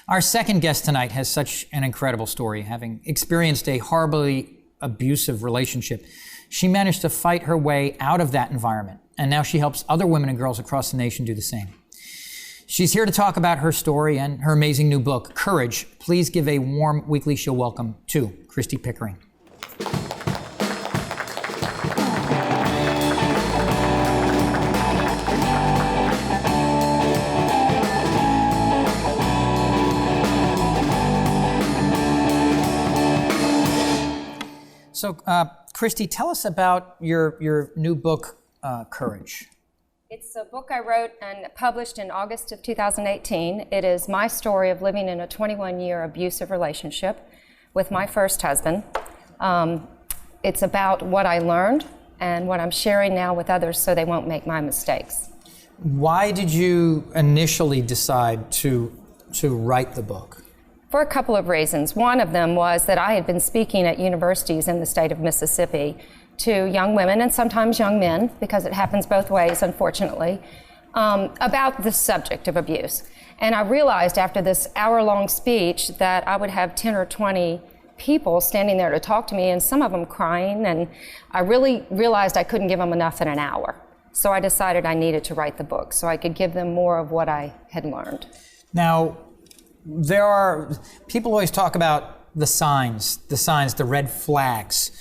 Our second guest tonight has such an incredible story. Having experienced a horribly abusive relationship, she managed to fight her way out of that environment, and now she helps other women and girls across the nation do the same. She's here to talk about her story and her amazing new book, Courage. Please give a warm Weekly Show welcome to Christy Pickering. So, Christy, tell us about your new book, Courage. It's a book I wrote and published in August of 2018. It is my story of living in a 21-year abusive relationship with my first husband. It's about what I learned and what I'm sharing now with others so they won't make my mistakes. Why did you initially decide to write the book? For a couple of reasons. One of them was that I had been speaking at universities in the state of Mississippi to young women and sometimes young men, because it happens both ways, unfortunately, about the subject of abuse. And I realized after this hour-long speech that I would have 10 or 20 people standing there to talk to me, and some of them crying, and I really realized I couldn't give them enough in an hour. So I decided I needed to write the book so I could give them more of what I had learned. Now, people always talk about the signs, the red flags.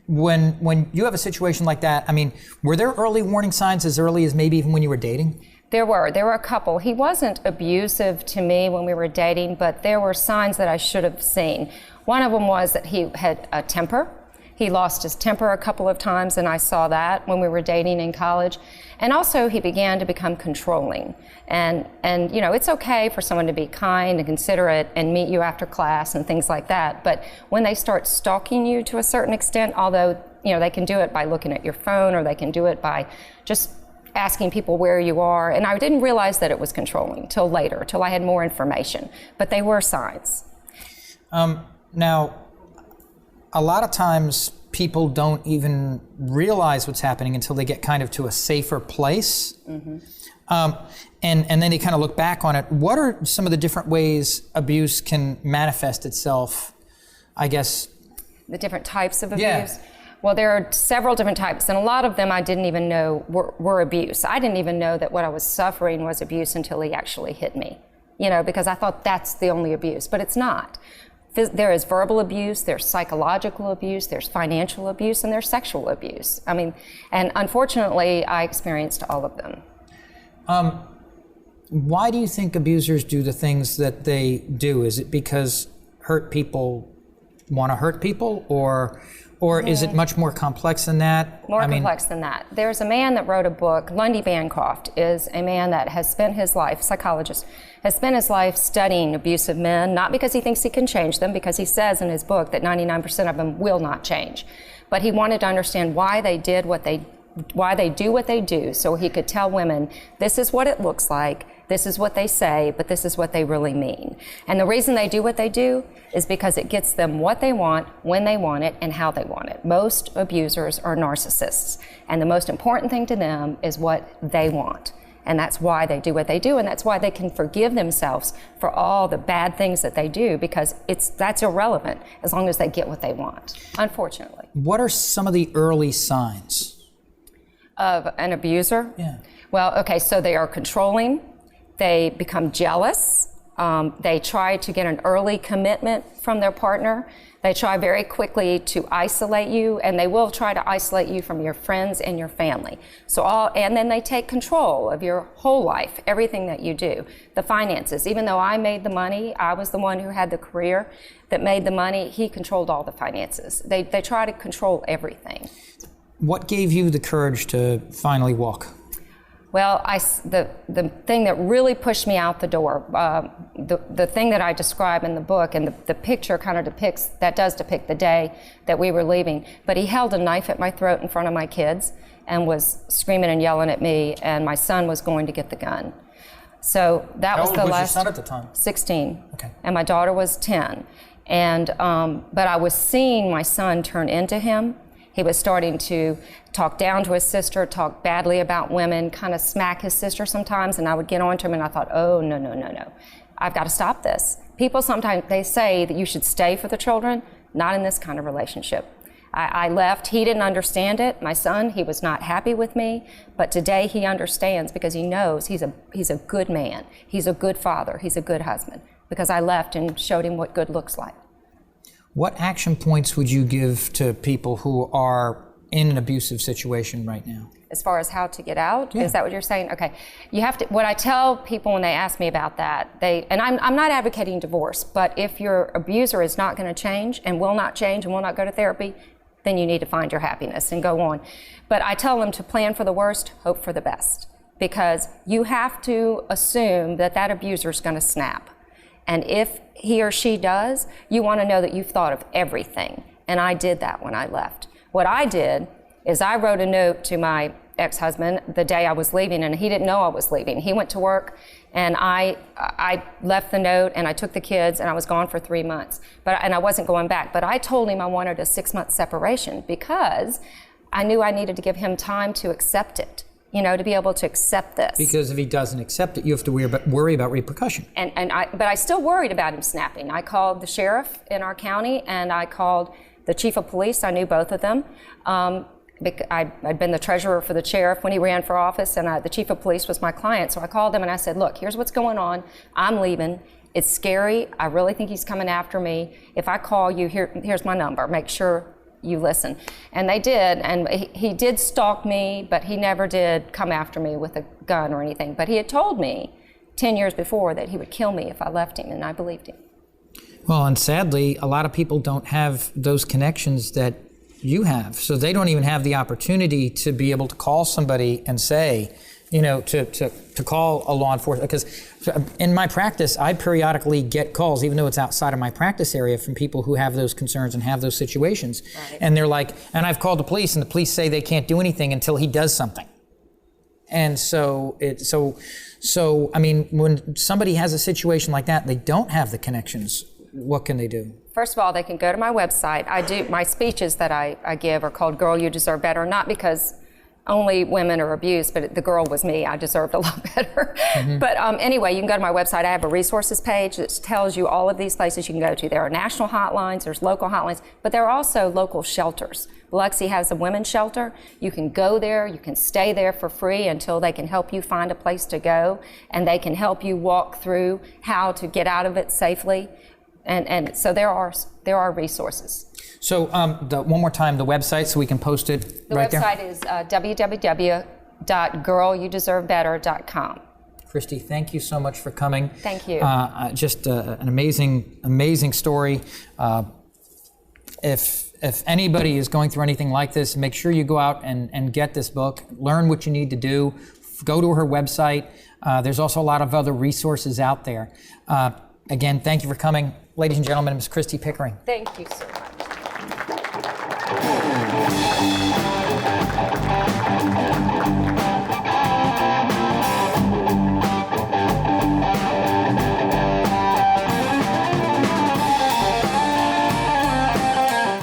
When you have a situation like that, I mean, were there early warning signs as early as maybe even when you were dating? There were a couple. He wasn't abusive to me when we were dating, but there were signs that I should have seen. One of them was that he had a temper. He lost his temper a couple of times, and I saw that when we were dating in college. And also he began to become controlling. And you know, it's okay for someone to be kind and considerate and meet you after class and things like that. But when they start stalking you to a certain extent, although, you know, they can do it by looking at your phone or they can do it by just asking people where you are. And I didn't realize that it was controlling till later, till I had more information. But they were signs. Now, a lot of times people don't even realize what's happening until they get kind of to a safer place. Mm-hmm. And then they kind of look back on it. What are some of the different ways abuse can manifest itself, I guess? The different types of abuse? Yeah. Well, there are several different types, and a lot of them I didn't even know were abuse. I didn't even know that what I was suffering was abuse until he actually hit me, you know, because I thought that's the only abuse, but it's not. There is verbal abuse, there's psychological abuse, there's financial abuse, and there's sexual abuse. I mean, and unfortunately, I experienced all of them. Why do you think abusers do the things that they do? Is it because hurt people want to hurt people, or is it much more complex than that? More complex than that. There's a man that wrote a book. Lundy Bancroft is a man that has spent his life, psychologist, has spent his life studying abusive men, not because he thinks he can change them, because he says in his book that 99% of them will not change. But he wanted to understand why they do what they do, so he could tell women, this is what it looks like, this is what they say, but this is what they really mean. And the reason they do what they do is because it gets them what they want, when they want it, and how they want it. Most abusers are narcissists, and the most important thing to them is what they want. And that's why they do what they do, and that's why they can forgive themselves for all the bad things that they do, because that's irrelevant as long as they get what they want, unfortunately. What are some of the early signs of an abuser? Yeah. Well, okay, so they are controlling, they become jealous, they try to get an early commitment from their partner, they try very quickly to isolate you, and they will try to isolate you from your friends and your family. And then they take control of your whole life, everything that you do. The finances, even though I made the money, I was the one who had the career that made the money, he controlled all the finances. They try to control everything. What gave you the courage to finally walk? Well, the thing that really pushed me out the door, the thing that I describe in the book, and the picture kind of does depict the day that we were leaving, but he held a knife at my throat in front of my kids and was screaming and yelling at me, and my son was going to get the gun. So that was the last. How old was your son at the time? 16. Okay. And my daughter was 10. And, but I was seeing my son turn into him. He was starting to talk down to his sister, talk badly about women, kind of smack his sister sometimes, and I would get on to him, and I thought, oh, no. I've got to stop this. people sometimes, they say that you should stay for the children, not in this kind of relationship. I left, he didn't understand it. My son, he was not happy with me, but today he understands because he knows he's a good man. He's a good father, he's a good husband, because I left and showed him what good looks like. What action points would you give to people who are in an abusive situation right now? As far as how to get out? Yeah. Is that what you're saying? Okay. You have to, what I tell people when they ask me about that, and I'm not advocating divorce, but if your abuser is not going to change and will not go to therapy, then you need to find your happiness and go on. But I tell them to plan for the worst, hope for the best, because you have to assume that that abuser is going to snap. And if he or she does, you want to know that you've thought of everything. And I did that when I left. What I did is I wrote a note to my ex-husband the day I was leaving, and he didn't know I was leaving. He went to work, and I left the note, and I took the kids, and I was gone for 3 months. And I wasn't going back. But I told him I wanted a 6-month separation because I knew I needed to give him time to accept it, to be able to accept this. Because if he doesn't accept it, you have to worry about repercussion. But I still worried about him snapping. I called the sheriff in our county, and I called the chief of police. I knew both of them. I'd been the treasurer for the sheriff when he ran for office, and the chief of police was my client. So I called them and I said, look, here's what's going on. I'm leaving. It's scary. I really think he's coming after me. If I call you, here's my number. Make sure you listen. And they did, and he did stalk me, but he never did come after me with a gun or anything. But he had told me 10 years before that he would kill me if I left him, and I believed him. Well, and sadly, a lot of people don't have those connections that you have. So they don't even have the opportunity to be able to call somebody and say, to call a law enforcement. Because in my practice, I periodically get calls, even though it's outside of my practice area, from people who have those concerns and have those situations. Right. And they're like, and I've called the police, and the police say they can't do anything until he does something. And so I mean, when somebody has a situation like that, they don't have the connections. What can they do? First of all, they can go to my website. My speeches that I give are called Girl, You Deserve Better, not because only women are abused, but the girl was me. I deserved a lot better. Mm-hmm. But anyway, you can go to my website. I have a resources page that tells you all of these places you can go to. There are national hotlines, there's local hotlines, but there are also local shelters. Biloxi has a women's shelter. You can go there, you can stay there for free until they can help you find a place to go, and they can help you walk through how to get out of it safely. And so there are resources. So one more time, the website, so we can post it right there. The website is www.girlyoudeservebetter.com. Christy, thank you so much for coming. Thank you. Just an amazing story. If anybody is going through anything like this, make sure you go out and get this book. Learn what you need to do. Go to her website. There's also a lot of other resources out there. Again, thank you for coming. Ladies and gentlemen, Ms. Christy Pickering. Thank you so much.